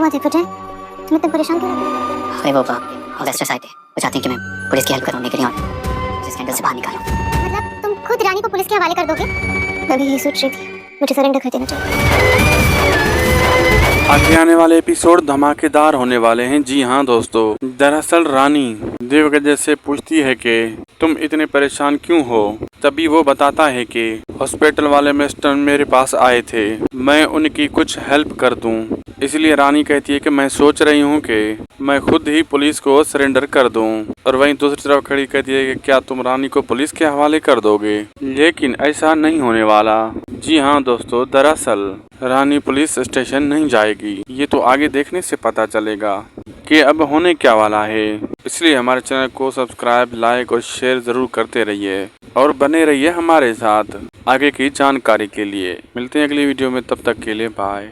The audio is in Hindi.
हुआ थे फटे, तुम इतने परेशान क्यों? अरे वो ऑगस्टस आए थे, वो चाहती हैं कि मैं पुलिस की हेल्प करूं उनके लिए और इस स्कैंडल से बाहर निकालूं। मतलब तुम खुद रानी को पुलिस के हवाले कर दोगे? मैं भी यही सोच रही थी, मुझे सरेंडर कर देना चाहिए। आगे आने वाले एपिसोड धमाकेदार होने वाले हैं। जी हाँ दोस्तों, दरअसल रानी देवगजय से पूछती है कि तुम इतने परेशान क्यों हो। तभी वो बताता है कि हॉस्पिटल वाले मिस्टर मेरे पास आए थे, मैं उनकी कुछ हेल्प कर दूं। इसलिए रानी कहती है कि मैं सोच रही हूँ कि मैं खुद ही पुलिस को सरेंडर कर दूं। और वहीं दूसरी तरफ खड़ी कहती है कि क्या तुम रानी को पुलिस के हवाले कर दोगे? लेकिन ऐसा नहीं होने वाला। जी हाँ दोस्तों, दरअसल रानी पुलिस स्टेशन नहीं जाएगी। ये तो आगे देखने से पता चलेगा कि अब होने क्या वाला है। इसलिए हमारे चैनल को सब्सक्राइब, लाइक और शेयर जरूर करते रहिए और बने रहिए हमारे साथ आगे की जानकारी के लिए। मिलते हैं अगली वीडियो में, तब तक के लिए बाय।